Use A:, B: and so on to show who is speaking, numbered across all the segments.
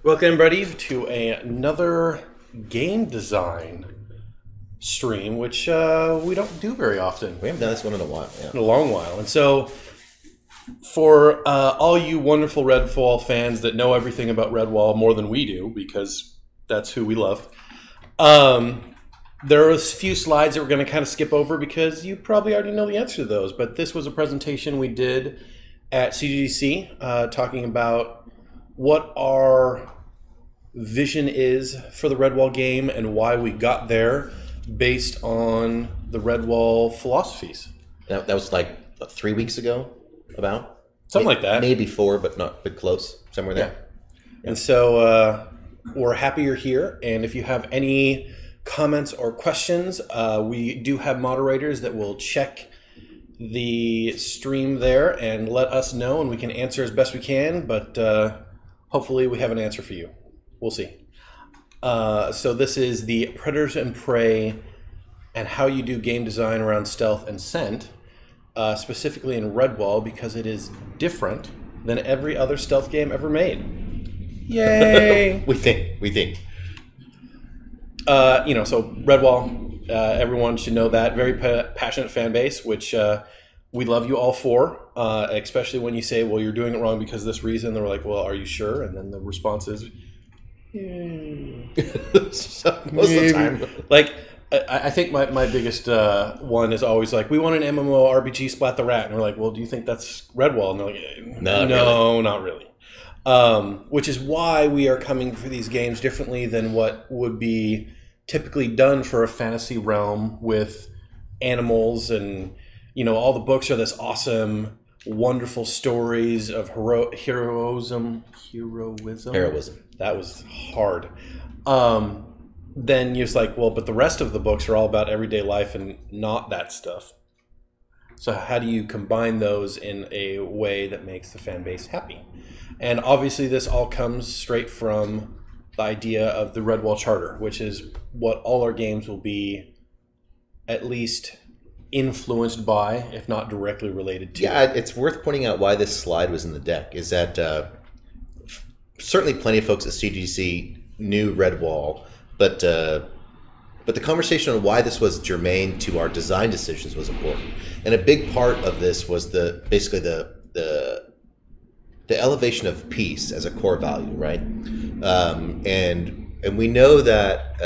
A: Welcome, everybody, to another game design stream, which we don't do very often.
B: We haven't done this one in a while. Yeah.
A: In a long while. And so, for all you wonderful Redwall fans that know everything about Redwall more than we do, because that's who we love, there are a few slides that we're going to kind of skip over because you probably already know the answer to those. But this was a presentation we did at CGDC talking about what our vision is for the Redwall game and why we got there based on the Redwall philosophies.
B: That was like 3 weeks ago, about
A: something like that.
B: Maybe 4, but close, somewhere there.
A: Yeah. And so we're happy you're here. And if you have any comments or questions, we do have moderators that will check the stream there and let us know, and we can answer as best we can. But hopefully we have an answer for you. We'll see. So this is the Predators and Prey and how you do game design around stealth and scent, specifically in Redwall, because it is different than every other stealth game ever made. Yay!
B: we think.
A: So Redwall, everyone should know that. Very passionate fan base, which we love you all for, especially when you say, well, you're doing it wrong because of this reason. They're like, well, are you sure? And then the response is,
B: most of the time.
A: Like, I think my biggest one is always like, we want an MMO RPG Splat the Rat. And we're like, well, do you think that's Redwall? And they're like, no, not really. Which is why we are coming for these games differently than what would be typically done for a fantasy realm with animals. And, all the books are this awesome, wonderful stories of heroism. That was hard. Then you're just like, well, but the rest of the books are all about everyday life and not that stuff. So how do you combine those in a way that makes the fan base happy? And obviously this all comes straight from the idea of the Redwall Charter, which is what all our games will be at least influenced by, if not directly related to.
B: Yeah, it's worth pointing out why this slide was in the deck, is that certainly plenty of folks at CGC knew Redwall, but the conversation on why this was germane to our design decisions was important. And a big part of this was basically the elevation of peace as a core value, right? And we know that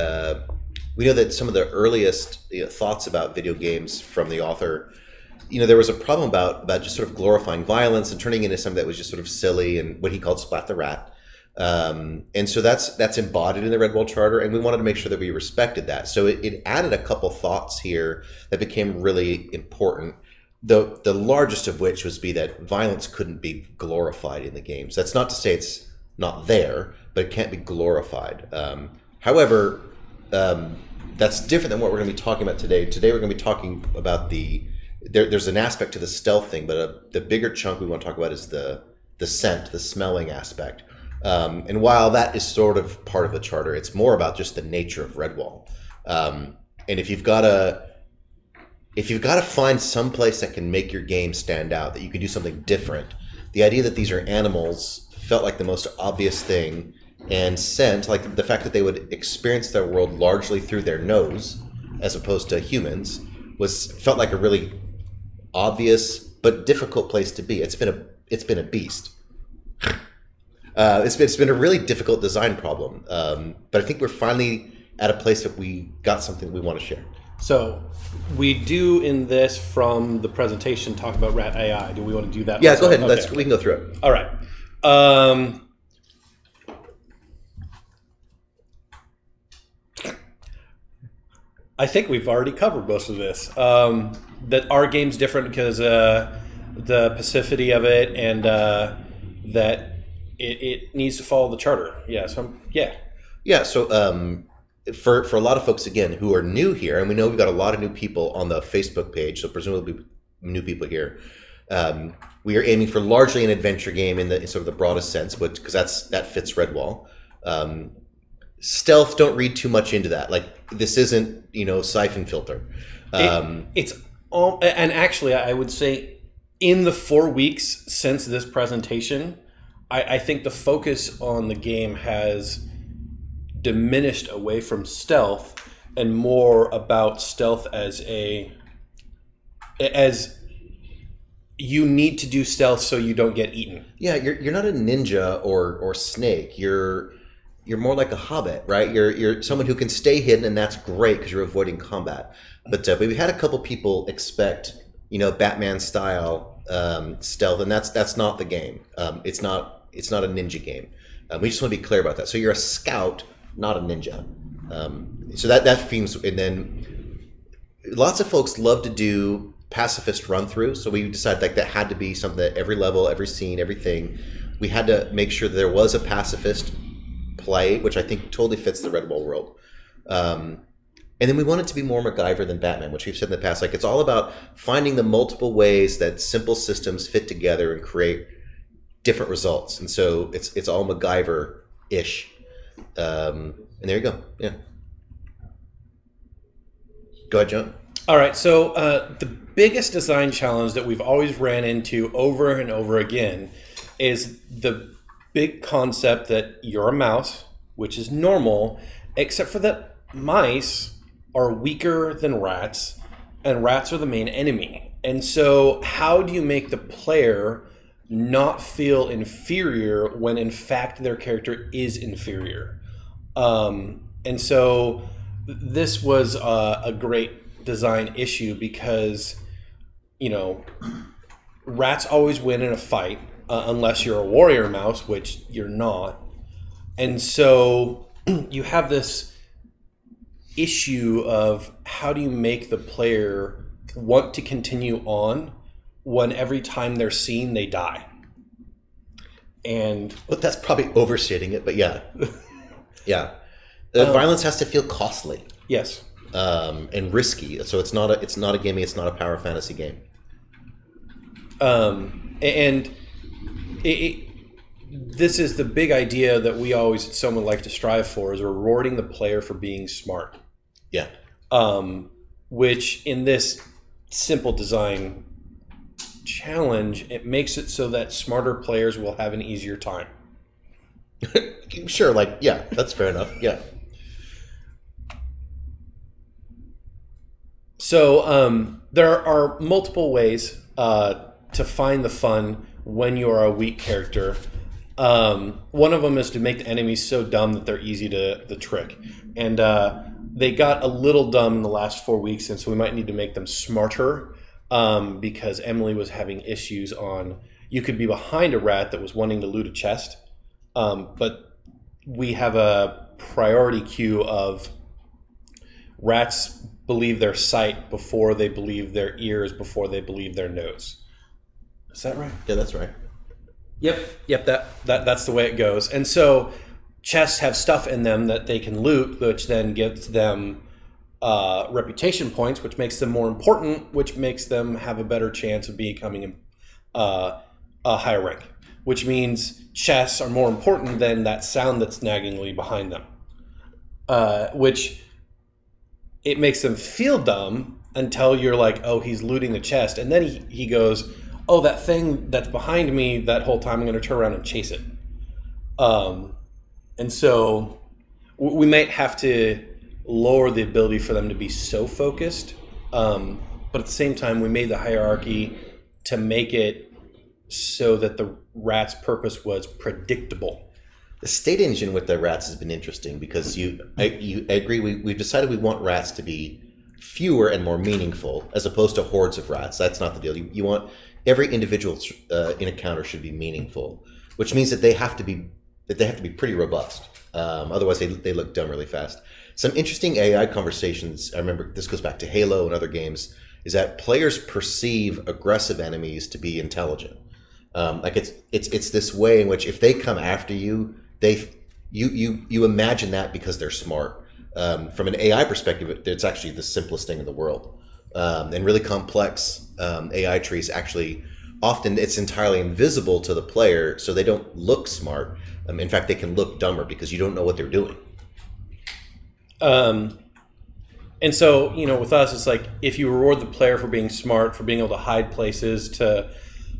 B: some of the earliest thoughts about video games from the author, there was a problem about just sort of glorifying violence and turning it into something that was just sort of silly and what he called Splat the Rat. And so that's embodied in the Redwall Charter, and we wanted to make sure that we respected that. So it added a couple thoughts here that became really important. The largest of which was that violence couldn't be glorified in the games. That's not to say it's not there, but it can't be glorified. However, that's different than what we're going to be talking about today. Today we're going to be talking about there's an aspect to the stealth thing, but the bigger chunk we want to talk about is the scent, the smelling aspect. And while that is sort of part of the charter, it's more about just the nature of Redwall. And if you've got to find some place that can make your game stand out, that you can do something different, the idea that these are animals felt like the most obvious thing. And scent, like the fact that they would experience their world largely through their nose, as opposed to humans, felt like a really obvious but difficult place to be. It's been a beast. It's been a really difficult design problem, but I think we're finally at a place that we got something we want to share.
A: So we do in this from the presentation talk about Rat AI. Do we want to do that?
B: Yeah,
A: also?
B: go ahead.
A: Okay.
B: We can go through it.
A: All right. I think we've already covered most of this. That our game's different because the passivity of it, and that it needs to follow the charter. Yeah. So
B: Yeah. So for a lot of folks again who are new here, and we know we've got a lot of new people on the Facebook page, so presumably new people here. We are aiming for largely an adventure game in sort of the broadest sense, because that fits Redwall. Stealth, don't read too much into that. Like, this isn't Siphon Filter.
A: It's all, and actually I would say in the 4 weeks since this presentation, I think the focus on the game has diminished away from stealth and more about stealth as you need to do stealth so you don't get eaten.
B: Yeah, you're not a ninja or snake. You're more like a hobbit, right? You're someone who can stay hidden, and that's great because you're avoiding combat. But we've had a couple people expect, Batman style stealth, and that's not the game. It's not a ninja game. We just want to be clear about that. So you're a scout, not a ninja. So that themes, and then lots of folks love to do pacifist run through, so we decided that had to be something that every level, every scene, everything, we had to make sure that there was a pacifist play, which I think totally fits the Redwall world. And then we wanted to be more MacGyver than Batman, which we've said in the past. It's all about finding the multiple ways that simple systems fit together and create different results. And so it's all MacGyver-ish. And there you go. Yeah. Go ahead, John.
A: All right, so the biggest design challenge that we've always ran into over and over again is the big concept that you're a mouse, which is normal, except for that mice are weaker than rats, and rats are the main enemy. And so how do you make the player not feel inferior when in fact their character is inferior? And so this was a great design issue because rats always win in a fight unless you're a warrior mouse, which you're not. And so you have this issue of how do you make the player want to continue on when every time they're seen they die. And
B: well, that's probably overstating it, but yeah. Yeah. Violence has to feel costly.
A: Yes.
B: And risky. So it's not a gaming, it's not a power fantasy game.
A: This is the big idea that we always at Someone like to strive for, is rewarding the player for being smart.
B: Yeah.
A: Which in this simple design challenge, it makes it so that smarter players will have an easier time.
B: Sure, that's fair enough. Yeah.
A: So there are multiple ways to find the fun when you are a weak character. One of them is to make the enemies so dumb that they're easy to trick. And they got a little dumb in the last 4 weeks, and so we might need to make them smarter because Emily was having issues on, you could be behind a rat that was wanting to loot a chest, but we have a priority queue of rats believe their sight before they believe their ears, before they believe their nose. Is that right?
B: Yeah, that's right.
A: Yep. That's the way it goes. And so chests have stuff in them that they can loot, which then gives them reputation points, which makes them more important, which makes them have a better chance of becoming a higher rank. Which means chests are more important than that sound that's naggingly behind them. Which it makes them feel dumb until you're like, oh, he's looting the chest. And then he goes, oh, that thing that's behind me that whole time, I'm going to turn around and chase it. And so we might have to lower the ability for them to be so focused. But at the same time, we made the hierarchy to make it so that the rat's purpose was predictable.
B: The state engine with the rats has been interesting because I agree. We've decided we want rats to be fewer and more meaningful as opposed to hordes of rats. That's not the deal. You want every individual in a counter should be meaningful, which means that they have to be pretty robust. Otherwise, they look dumb really fast. Some interesting AI conversations. I remember this goes back to Halo and other games. Is that players perceive aggressive enemies to be intelligent. It's this way in which if they come after you, you imagine that because they're smart. From an AI perspective, it's actually the simplest thing in the world. And really complex AI trees actually, often it's entirely invisible to the player, so they don't look smart. In fact, they can look dumber because you don't know what they're doing.
A: And so, with us, it's like if you reward the player for being smart, for being able to hide places, to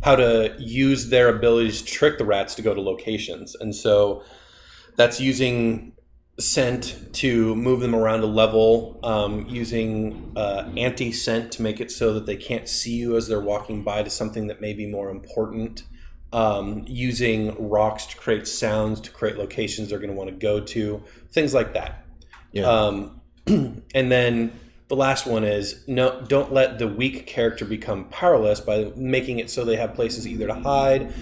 A: how to use their abilities to trick the rats to go to locations. And so that's using scent to move them around a level, using anti-scent to make it so that they can't see you as they're walking by to something that may be more important, using rocks to create sounds, to create locations they're going to want to go to, things like that. Yeah. And then the last one is don't let the weak character become powerless by making it so they have places either to hide,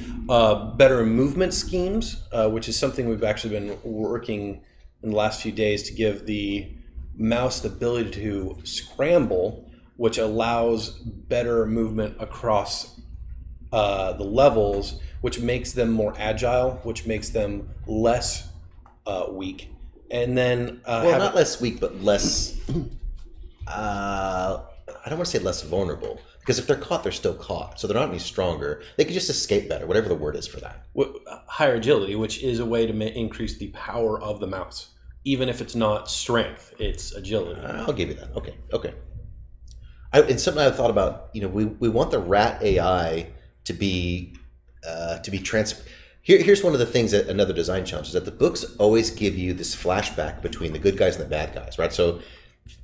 A: better movement schemes, which is something we've actually been working in the last few days to give the mouse the ability to scramble, which allows better movement across the levels, which makes them more agile, which makes them less weak. And then
B: not less weak, but less. I don't want to say less vulnerable, because if they're caught, they're still caught. So they're not any stronger. They can just escape better, whatever the word is for that.
A: Higher agility, which is a way to increase the power of the mouse. Even if it's not strength, it's agility.
B: I'll give you that. Okay. And something I've thought about, we want the rat AI to be Here's one of the things that another design challenge is that the books always give you this flashback between the good guys and the bad guys, right? So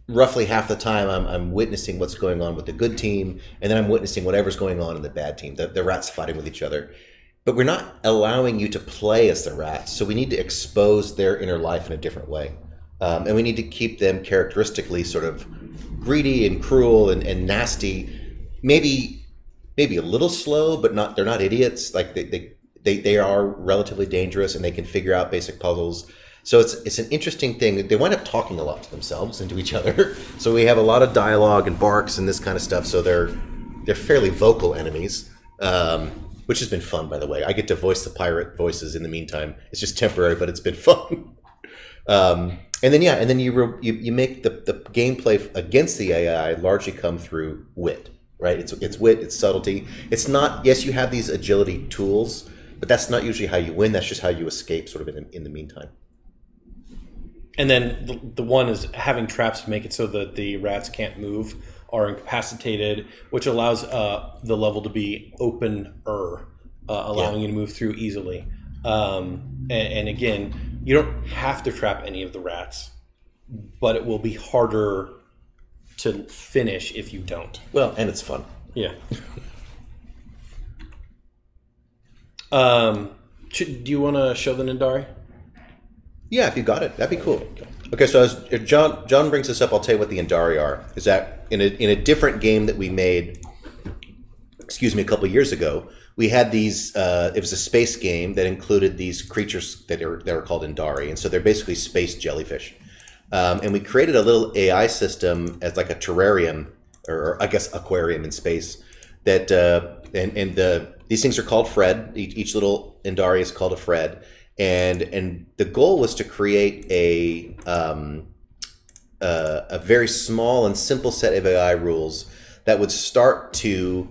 B: roughly half the time I'm witnessing what's going on with the good team, and then I'm witnessing whatever's going on in the bad team, the rats fighting with each other. But we're not allowing you to play as the rats, so we need to expose their inner life in a different way. And we need to keep them characteristically sort of greedy and cruel and nasty, maybe a little slow, but they're not idiots. Like they are relatively dangerous, and they can figure out basic puzzles. So it's an interesting thing. They wind up talking a lot to themselves and to each other. So we have a lot of dialogue and barks and this kind of stuff. So they're fairly vocal enemies, which has been fun, by the way. I get to voice the pirate voices in the meantime. It's just temporary, but it's been fun. And then you make the gameplay against the AI largely come through wit, right? It's wit, it's subtlety. It's not, yes, you have these agility tools, but that's not usually how you win. That's just how you escape sort of in the meantime.
A: And then the one is having traps to make it so that the rats can't move or incapacitated, which allows the level to be open-er, allowing you to move through easily. And again, you don't have to trap any of the rats, but it will be harder to finish if you don't.
B: Well, and it's fun.
A: Yeah. Do you want to show the Nandari?
B: Yeah, if you got it, that'd be cool. Okay, so if John brings this up, I'll tell you what the Andari are. Is that in a different game that we made, a couple of years ago, we had these. It was a space game that included these creatures that were called Andari, and so they're basically space jellyfish. And we created a little AI system as like a terrarium, or I guess aquarium in space. That these things are called Fred. Each little Andari is called a Fred. And the goal was to create a very small and simple set of AI rules that would start to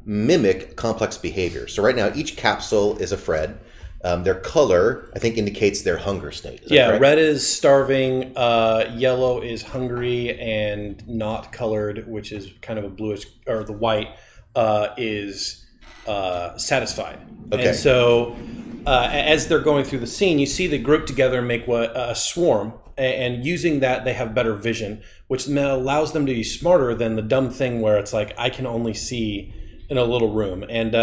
B: mimic complex behavior. So right now, each capsule is a Fred. Their color, I think, indicates their hunger state. Is that correct?
A: Red is starving, yellow is hungry and not colored, which is kind of a bluish, or the white is satisfied. Okay. And so as they're going through the scene, you see the group together and make a swarm, and using that, they have better vision, which allows them to be smarter than the dumb thing where it's like, I can only see in a little room. And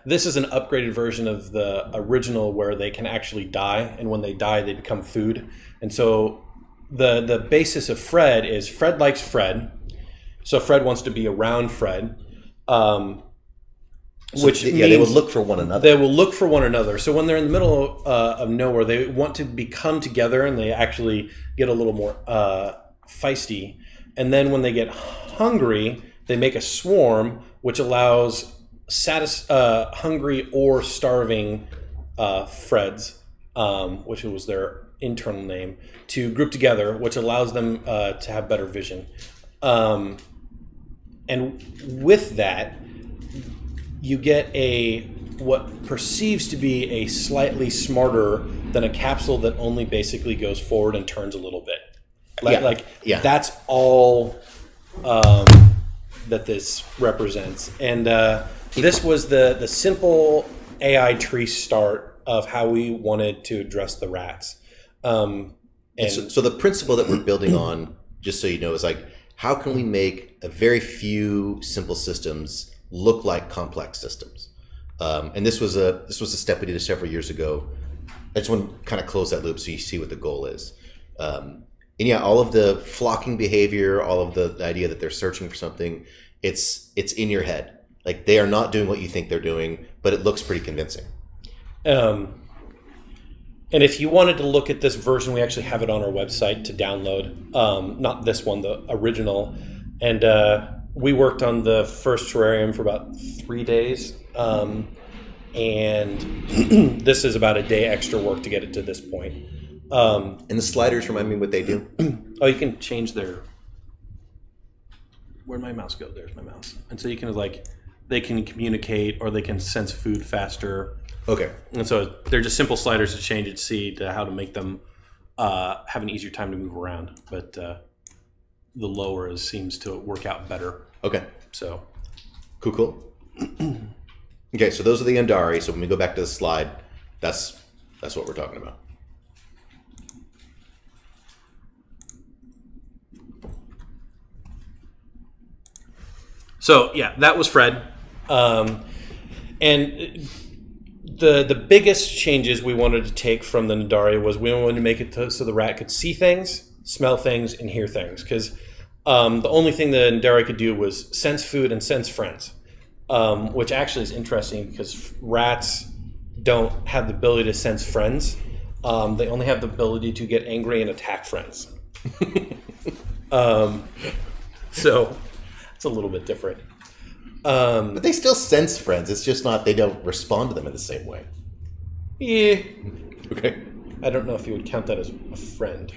A: this is an upgraded version of the original where they can actually die, and when they die, they become food. And so the basis of Fred is Fred likes Fred, so Fred wants to be around Fred. Which means
B: they will look for one another.
A: They will look for one another. So when they're in the middle of nowhere, they want to become together, and they actually get a little more feisty. And then when they get hungry, they make a swarm, which allows hungry or starving Freds, which was their internal name, to group together, which allows them to have better vision. And with that, you get what perceives to be a slightly smarter than a capsule that only basically goes forward and turns a little bit. That's all that this represents. And This was the simple AI tree start of how we wanted to address the rats. And
B: so the principle that we're building on, just so you know, is like, how can we make a very few simple systems look like complex systems? And this was a step we did several years ago. I just want to kind of close that loop so you see what the goal is. And yeah, all of the flocking behavior, all of the idea that they're searching for something, it's in your head. Like, they are not doing what you think they're doing, but it looks pretty convincing.
A: And if you wanted to look at this version, we actually have it on our website to download. Not this one, the original. And we worked on the first terrarium for about 3 days. And this is about a day extra work to get it to this point.
B: And the sliders remind me what they do.
A: Oh, you can change their... Where'd my mouse go? There's my mouse. And so you can, like, they can communicate or they can sense food faster.
B: Okay.
A: And so they're just simple sliders to change at C to how to make them have an easier time to move around. But the lower seems to work out better.
B: Okay.
A: So.
B: Cool. Okay, so those are the Andari. So when we go back to the slide, that's what we're talking about.
A: So yeah, that was Fred. And the biggest changes we wanted to take from the Nandari was we wanted to make it so the rat could see things, smell things, and hear things. Because the only thing the Nandari could do was sense food and sense friends, which actually is interesting because rats don't have the ability to sense friends. They only have the ability to get angry and attack friends. So it's a little bit different.
B: But they still sense friends. It's just not, they don't respond to them in the same way.
A: Yeah.
B: Okay.
A: I don't know if you would count that as a friend.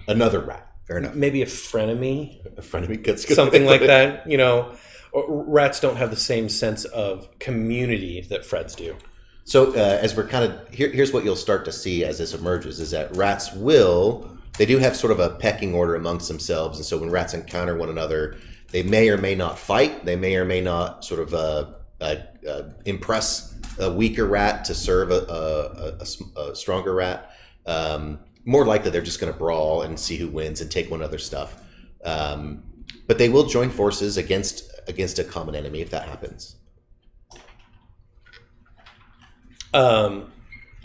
B: Another rat. Fair enough.
A: Maybe a frenemy.
B: A frenemy gets
A: something like that. You know, rats don't have the same sense of community that Freds do.
B: So as we're kind of, here's what you'll start to see as this emerges, is that rats they do have sort of a pecking order amongst themselves. And so when rats encounter one another, they may or may not fight. They may or may not sort of impress a weaker rat to serve a stronger rat. More likely, they're just going to brawl and see who wins and take one another's stuff. But they will join forces against a common enemy if that happens.
A: And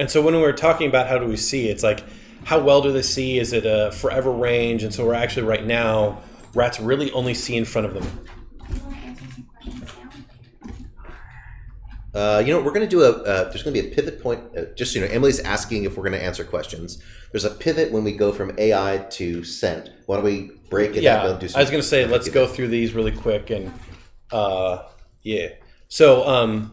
A: so when we were talking about how do we see, it's like, how well do they see? Is it a forever range? And so we're actually right now, rats really only see in front of them.
B: You know, we're going to do there's going to be a pivot point. Just so you know, Emily's asking if we're going to answer questions. There's a pivot when we go from AI to scent. Why don't we break it up and do some...
A: I was going to say, let's go through these really quick. And yeah. So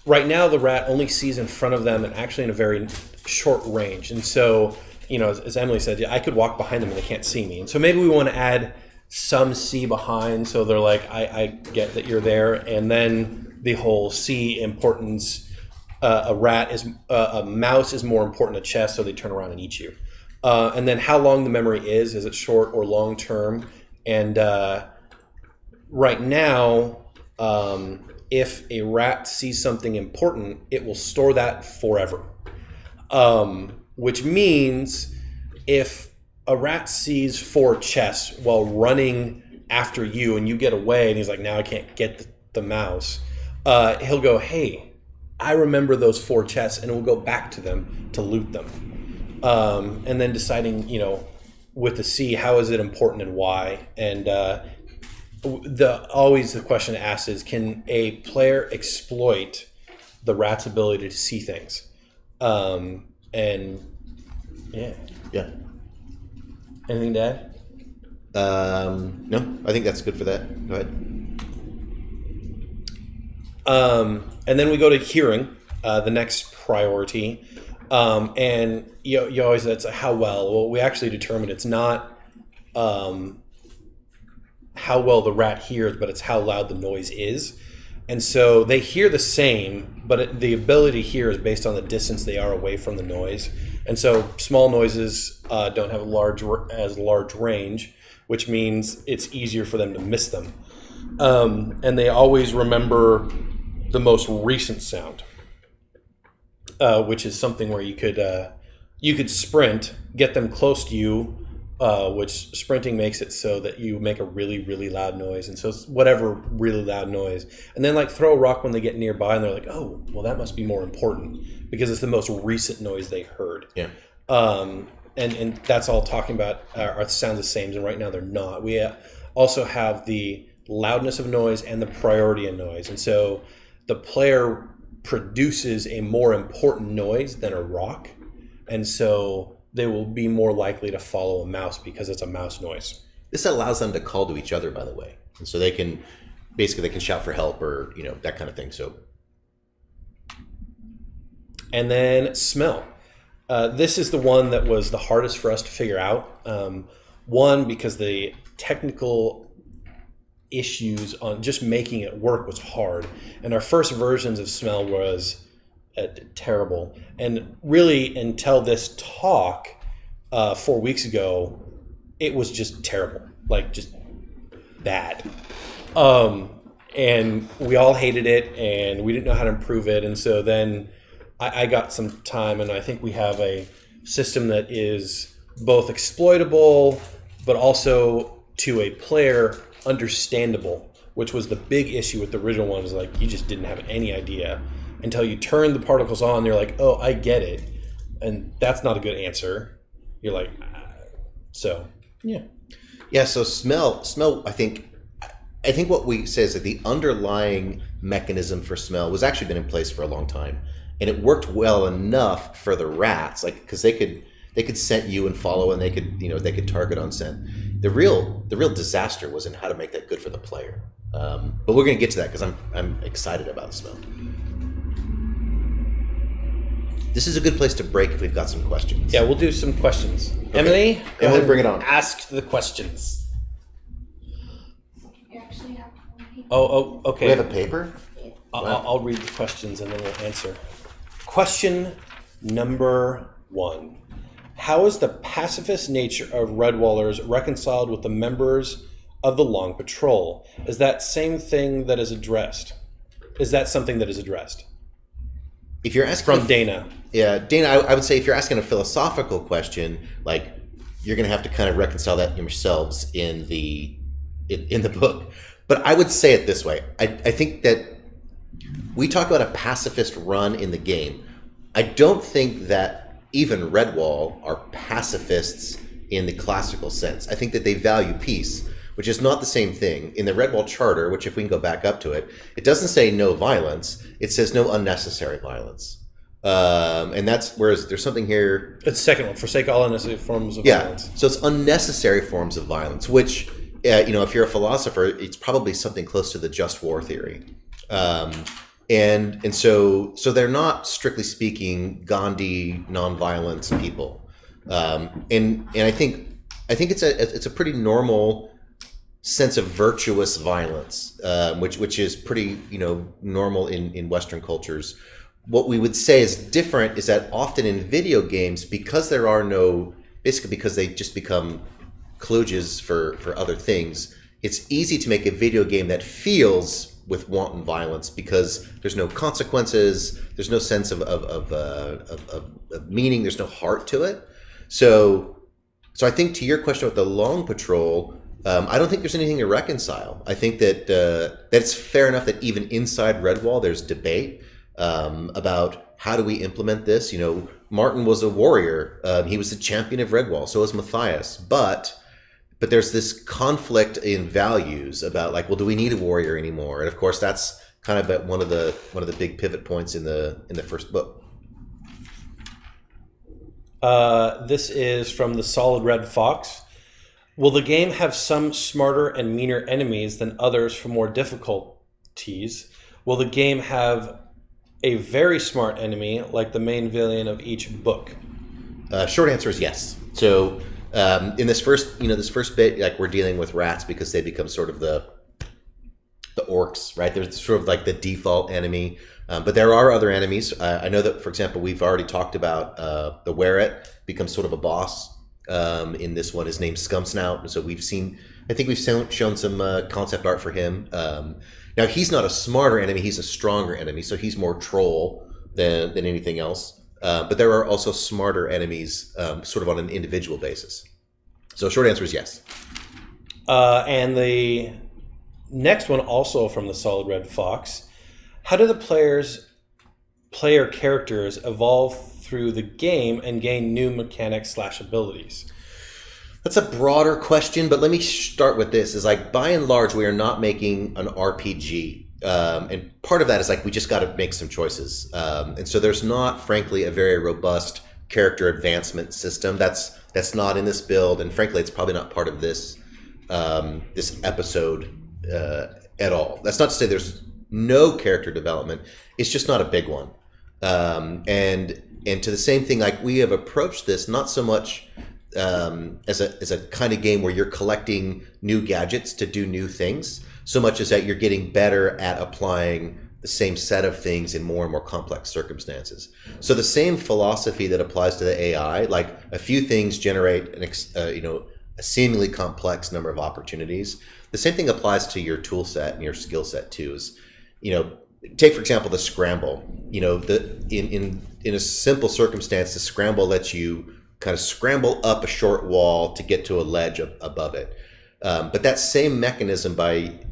A: right now, the rat only sees in front of them and actually in a very short range. And so, you know, as Emily said, I could walk behind them and they can't see me. And so maybe we want to add some see behind, so they're like, I get that you're there. And then the whole see importance, a mouse is more important than chess, so they turn around and eat you. And then how long the memory is it short or long term? And right now, if a rat sees something important, it will store that forever. Which means if a rat sees 4 chess while running after you and you get away and he's like, now I can't get the mouse, he'll go, hey, I remember those 4 chess, and we'll go back to them to loot them. And then deciding, you know, with the C, how is it important and why? And always the question asked is, can a player exploit the rat's ability to see things? And yeah. Anything to add?
B: No, I think that's good for that. Go ahead.
A: And then we go to hearing, the next priority. And you always, that's how well. Well, we actually determined it's not how well the rat hears, but it's how loud the noise is. And so they hear the same, but the ability to hear is based on the distance they are away from the noise. And so small noises don't have as large range, which means it's easier for them to miss them. and they always remember the most recent sound, which is something where you could sprint, get them close to you, which sprinting makes it so that you make a really, really loud noise. And so it's whatever really loud noise. And then like throw a rock when they get nearby and they're like, oh, well, that must be more important because it's the most recent noise they heard.
B: Yeah.
A: And that's all talking about are sounds the same. And right now they're not. We also have the loudness of noise and the priority of noise. And so the player produces a more important noise than a rock. And so they will be more likely to follow a mouse because it's a mouse noise.
B: This allows them to call to each other, by the way. And so they can shout for help or, that kind of thing. So.
A: And then smell. This is the one that was the hardest for us to figure out. One, because the technical issues on just making it work was hard. And our first versions of smell was terrible. And really, until this talk 4 weeks ago, it was just terrible. Like, just bad. And we all hated it, and we didn't know how to improve it. And so then I got some time, and I think we have a system that is both exploitable, but also to a player understandable, which was the big issue with the original one. Is like you just didn't have any idea until you turn the particles on. You're like, oh, I get it, and that's not a good answer. You're like, so
B: yeah. So smell. I think what we say is that the underlying mechanism for smell was actually been in place for a long time. And it worked well enough for the rats, like because they could scent you and follow, and they could target on scent. The real disaster was in how to make that good for the player. But we're going to get to that because I'm excited about smell. This is a good place to break if we've got some questions.
A: Yeah, we'll do some questions.
B: Okay. Emily, bring it on.
A: Ask the questions.
C: You actually have one paper.
A: Oh, okay.
B: We have a paper?
A: I'll read the questions and then we'll answer. Question number 1. How is the pacifist nature of Redwallers reconciled with the members of the Long Patrol? Is that something that is addressed?
B: If you're asking
A: from Dana.
B: Yeah, Dana, I would say if you're asking a philosophical question, like you're going to have to kind of reconcile that yourselves in the book. But I would say it this way. I think that we talk about a pacifist run in the game. I don't think that even Redwall are pacifists in the classical sense. I think that they value peace, which is not the same thing. In the Redwall Charter, which if we can go back up to it, it doesn't say no violence. It says no unnecessary violence. And that's, whereas there's something here.
A: It's the second one, forsake all unnecessary forms of violence.
B: So it's unnecessary forms of violence, which, if you're a philosopher, it's probably something close to the just war theory. And so they're not, strictly speaking, Gandhi nonviolence people. And I think it's a pretty normal sense of virtuous violence, which is pretty normal in Western cultures. What we would say is different is that often in video games, because there are because they just become kludges for other thing, it's easy to make a video game that feels with wanton violence because there's no consequences, there's no sense of meaning, there's no heart to it. So I think to your question about the Long Patrol, I don't think there's anything to reconcile. I think that it's fair enough that even inside Redwall there's debate about how do we implement this. Martin was a warrior. He was the champion of Redwall. So was Matthias. But there's this conflict in values about like, well, do we need a warrior anymore? And of course, that's kind of at one of the big pivot points in the first book.
A: This is from the Solid Red Fox. Will the game have some smarter and meaner enemies than others for more difficulties? Will the game have a very smart enemy like the main villain of each book?
B: Short answer is yes. So in this first bit, like we're dealing with rats because they become sort of the orcs, right? They're sort of like the default enemy. But there are other enemies. I know that, for example, we've already talked about the Weret becomes sort of a boss. In this one, his name's Scumsnout. So we've seen I think we've shown some concept art for him. Now, he's not a smarter enemy, he's a stronger enemy, so he's more troll than anything else. But there are also smarter enemies sort of on an individual basis. So short answer is yes.
A: And the next one, also from the Solid Red Fox. How do the player characters evolve through the game and gain new mechanics / abilities?
B: That's a broader question, but let me start with this. Is like, by and large, we are not making an RPG. And part of that is like, we just got to make some choices. And so there's not, frankly, a very robust character advancement system. That's not in this build. And frankly, it's probably not part of this this episode at all. That's not to say there's no character development. It's just not a big one. And to the same thing, like, we have approached this not so much as a kind of game where you're collecting new gadgets to do new things, so much as that you're getting better at applying the same set of things in more and more complex circumstances. So the same philosophy that applies to the AI, like a few things generate a seemingly complex number of opportunities. The same thing applies to your tool set and your skill set too. Is, take for example the scramble. In a simple circumstance, the scramble lets you kind of scramble up a short wall to get to a ledge above it. But that same mechanism,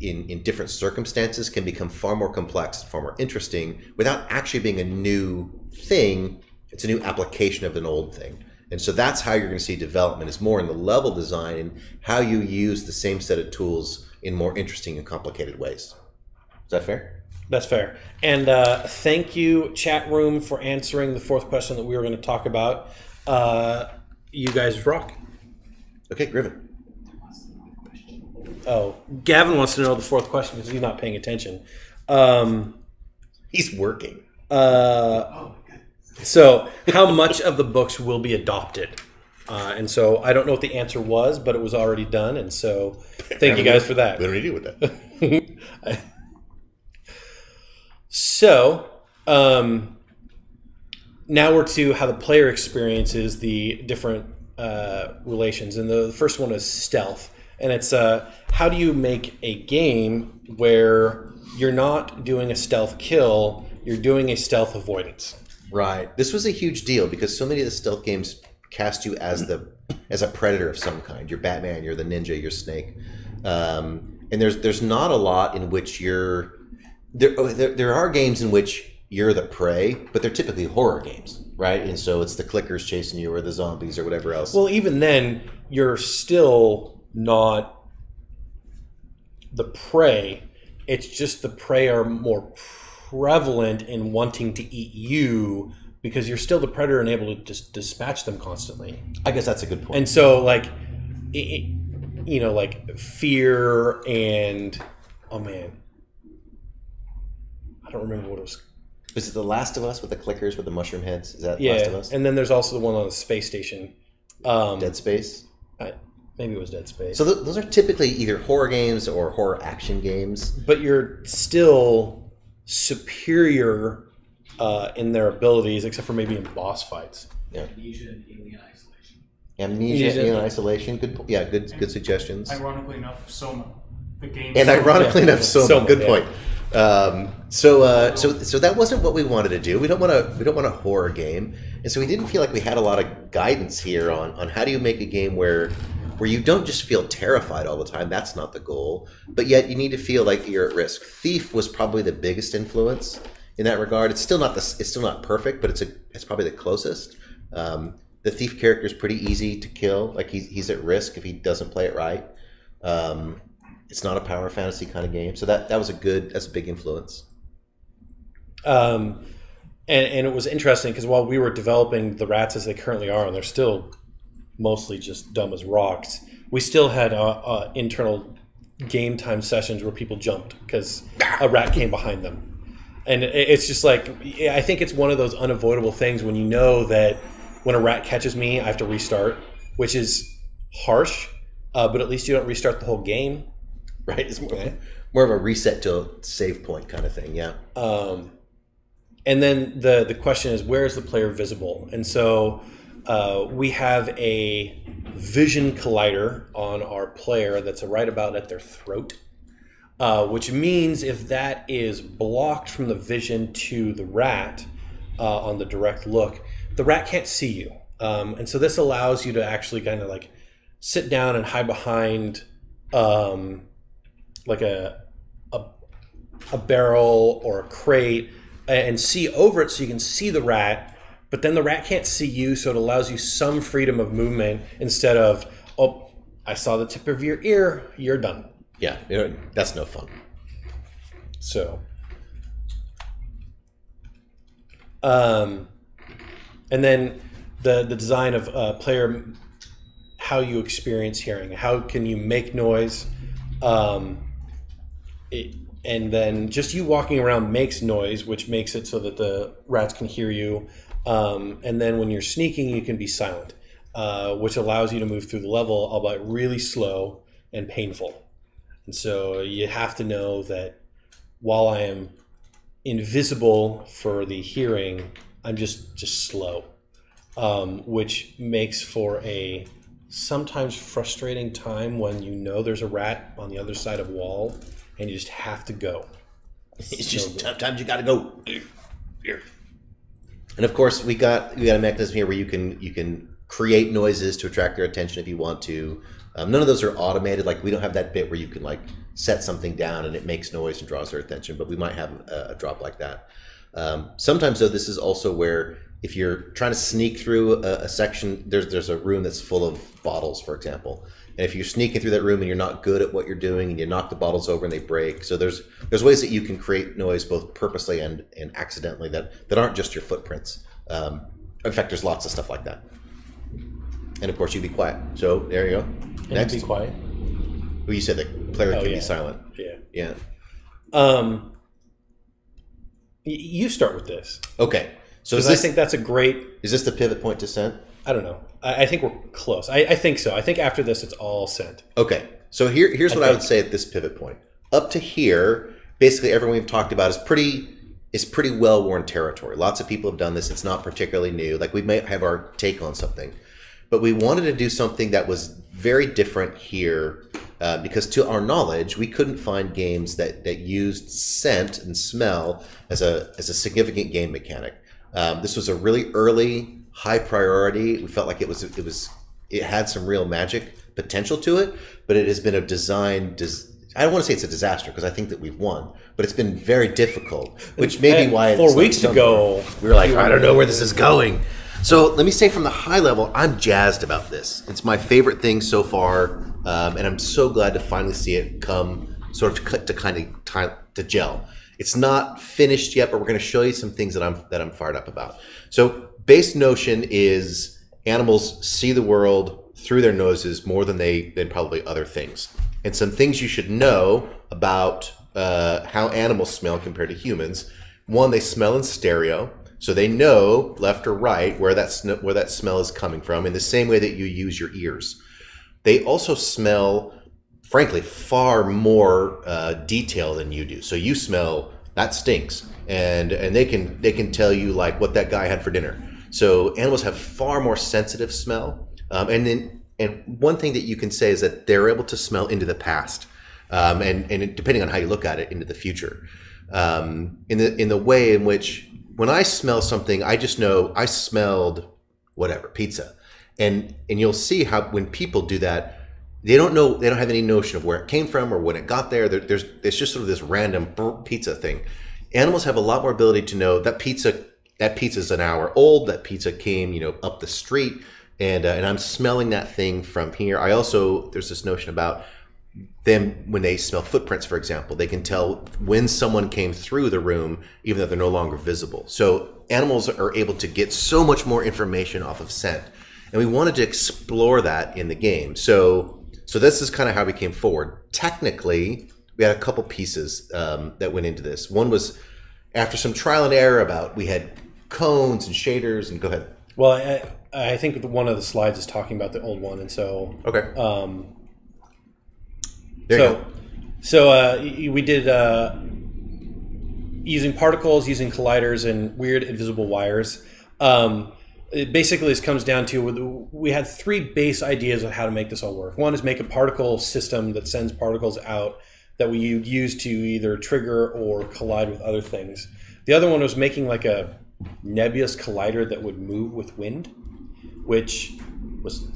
B: in different circumstances, can become far more complex, far more interesting, without actually being a new thing. It's a new application of an old thing. And so that's how you're going to see development, is more in the level design and how you use the same set of tools in more interesting and complicated ways. Is that fair?
A: That's fair. And thank you, chat room, for answering the fourth question that we were going to talk about. You guys rock.
B: Okay, Griffin.
A: Oh, Gavin wants to know the fourth question because he's not paying attention.
B: He's working.
A: So, how much of the books will be adopted? And so, I don't know what the answer was, but it was already done. And so, thank you guys for that.
B: We don't need to deal with that.
A: So, now we're to how the player experiences the different relations. And the first one is stealth. And it's how do you make a game where you're not doing a stealth kill, you're doing a stealth avoidance.
B: Right. This was a huge deal because so many of the stealth games cast you as a predator of some kind. You're Batman, you're the ninja, you're Snake. And there's not a lot in which there are games in which you're the prey, but they're typically horror games, right? And so it's the clickers chasing you or the zombies or whatever else.
A: Well, even then, you're still not the prey. It's just the prey are more prevalent in wanting to eat you because you're still the predator and able to just dispatch them constantly.
B: I guess that's a good point.
A: And so, like, like fear and, oh man, I don't remember what it was.
B: Is it The Last of Us with the clickers with the mushroom heads? Is that Last of Us?
A: And then there's also the one on the space station.
B: Dead Space?
A: Maybe it was Dead Space.
B: So those are typically either horror games or horror action games.
A: But you're still superior in their abilities, except for maybe in boss fights.
B: Yeah.
C: Amnesia and Alien Isolation.
B: Amnesia, Alien Isolation. Good suggestions.
C: Ironically enough, Soma. The game.
B: And ironically enough, Soma. Good point.
A: Yeah.
B: So that wasn't what we wanted to do. We don't want a horror game, and so we didn't feel like we had a lot of guidance here on how do you make a game where you don't just feel terrified all the time. That's not the goal, but yet you need to feel like you're at risk. Thief was probably the biggest influence in that regard. It's still not perfect, but it's probably the closest. The Thief character is pretty easy to kill. Like he's at risk if he doesn't play it right. It's not a power fantasy kind of game, so that's a big influence.
A: And it was interesting because while we were developing the rats as they currently are, and they're still mostly just dumb as rocks, we still had internal game time sessions where people jumped because a rat came behind them. And it's just like, I think it's one of those unavoidable things when you know that when a rat catches me, I have to restart, which is harsh, but at least you don't restart the whole game.
B: Right, it's more of a reset to a save point kind of thing, yeah.
A: And then the question is, where is the player visible? And so we have a vision collider on our player that's right about at their throat, which means if that is blocked from the vision to the rat on the direct look, the rat can't see you. And so this allows you to actually kind of like sit down and hide behind like a barrel or a crate and see over it so you can see the rat, but then the rat can't see you, so it allows you some freedom of movement instead of, oh, I saw the tip of your ear, you're done.
B: Yeah, that's no fun.
A: So, and then the design of player, how you experience hearing, how can you make noise, and then just you walking around makes noise, which makes it so that the rats can hear you. And then when you're sneaking, you can be silent, which allows you to move through the level, albeit really slow and painful. And so you have to know that while I am invisible for the hearing, I'm just slow, which makes for a sometimes frustrating time when you know there's a rat on the other side of a wall and you just have to go.
B: It's just sometimes you got to go here. And of course, we got a mechanism here where you can create noises to attract their attention if you want to. None of those are automated. Like we don't have that bit where you can like set something down and it makes noise and draws their attention. But we might have a drop like that. Sometimes though, this is also where if you're trying to sneak through a section, there's a room that's full of bottles, for example. And if you're sneaking through that room and you're not good at what you're doing and you knock the bottles over and they break. So there's ways that you can create noise both purposely and accidentally that aren't just your footprints. In fact, there's lots of stuff like that. And of course, you be quiet. So there you go.
A: And
B: Next.
A: be quiet.
B: Well, you said the player can be silent.
A: Yeah.
B: Yeah.
A: You start with this.
B: Okay. So
A: I think that's a great...
B: Is this the pivot point to scent?
A: I don't know. I think we're close. I think so. I think after this, it's all scent.
B: Okay. So here's what I would say at this pivot point. Up to here, basically everyone we've talked about is pretty well-worn territory. Lots of people have done this. It's not particularly new. Like we might have our take on something. But we wanted to do something that was very different here because to our knowledge, we couldn't find games that used scent and smell as a significant game mechanic. This was a really early, high priority. We felt like it had some real magic potential to it, but it has been a design. I don't want to say it's a disaster because I think that we've won, but it's been very difficult, which may be why
A: 4 weeks ago
B: we were like, I don't know where this is going. So let me say from the high level, I'm jazzed about this. It's my favorite thing so far, and I'm so glad to finally see it come sort of to gel. It's not finished yet, but we're going to show you some things that I'm fired up about. So base notion is animals see the world through their noses more than probably other things. And some things you should know about how animals smell compared to humans. One, they smell in stereo. So they know left or right where that smell is coming from in the same way that you use your ears. They also smell, frankly, far more detail than you do. So you smell, that stinks. And they can tell you like what that guy had for dinner. So animals have far more sensitive smell. And one thing that you can say is that they're able to smell into the past. And depending on how you look at it, into the future. In the way in which when I smell something, I just know I smelled whatever, pizza. And you'll see how when people do that, they don't have any notion of where it came from or when it got there. It's just sort of this random pizza thing. Animals have a lot more ability to know that pizza's an hour old, that pizza came, up the street, and I'm smelling that thing from here. There's this notion about them when they smell footprints, for example, they can tell when someone came through the room, even though they're no longer visible. So animals are able to get so much more information off of scent. And we wanted to explore that in the game. So this is kind of how we came forward. Technically, we had a couple pieces that went into this. One was after some trial and error we had cones and shaders, and go ahead.
A: Well, I think one of the slides is talking about the old one. And so,
B: okay.
A: So we did using particles, using colliders, and weird invisible wires. basically this comes down to, we had three base ideas of how to make this all work. One is make a particle system that sends particles out that we use to either trigger or collide with other things. The other one was making like a nebulous collider that would move with wind, which was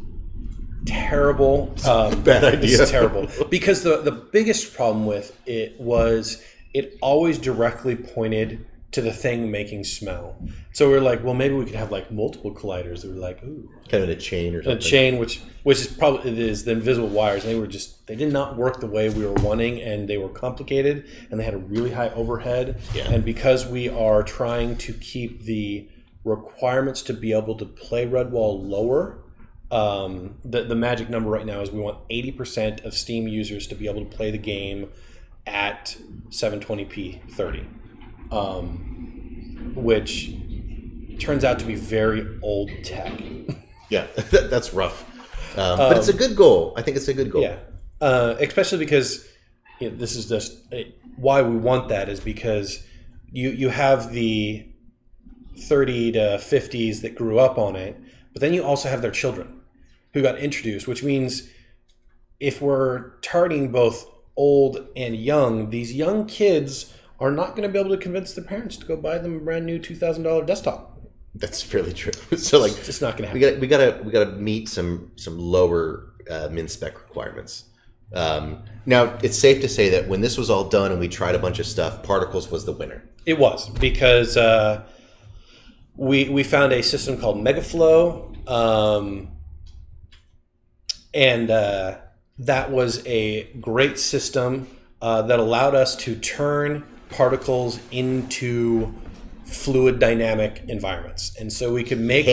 A: terrible.
B: Bad idea.
A: It's terrible. Because the biggest problem with it was it always directly pointed to the thing making smell. So we were like, well, maybe we could have like multiple colliders that were like, ooh.
B: Kind of in a chain or something.
A: A chain, which is probably, it is the invisible wires. They did not work the way we were wanting, and they were complicated, and they had a really high overhead.
B: Yeah.
A: And because we are trying to keep the requirements to be able to play Redwall lower, the magic number right now is we want 80% of Steam users to be able to play the game at 720p 30. Which turns out to be very old tech.
B: Yeah, that's rough. But it's a good goal. I think it's a good goal.
A: Yeah, especially because this is just why we want that is because you have the 30 to 50s that grew up on it, but then you also have their children who got introduced, which means if we're targeting both old and young, these young kids are not going to be able to convince their parents to go buy them a brand new $2,000 desktop.
B: That's fairly true. So like,
A: it's just not going to happen.
B: We gotta meet some lower min spec requirements. Now it's safe to say that when this was all done and we tried a bunch of stuff, Particles was the winner.
A: It was because we found a system called Megaflow, and that was a great system that allowed us to turn particles into fluid dynamic environments. And so we could make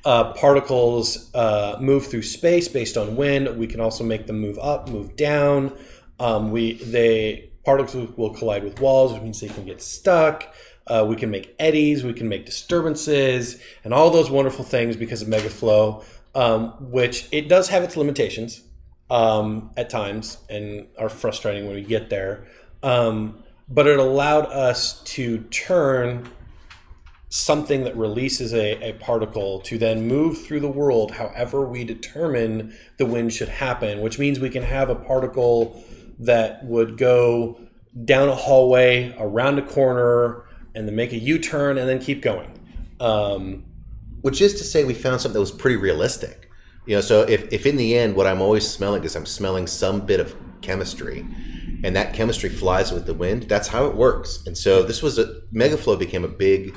A: particles move through space based on wind. We can also make them move up, move down. Particles will collide with walls, which means they can get stuck. We can make eddies, we can make disturbances, and all those wonderful things because of Megaflow, which it does have its limitations at times and are frustrating when we get there. But it allowed us to turn something that releases a particle to then move through the world however we determine the wind should happen, which means we can have a particle that would go down a hallway, around a corner, and then make a U-turn and then keep going.
B: Which is to say we found something that was pretty realistic. So if in the end what I'm always smelling is I'm smelling some bit of chemistry, and that chemistry flies with the wind, that's how it works. And so this was Megaflow became a big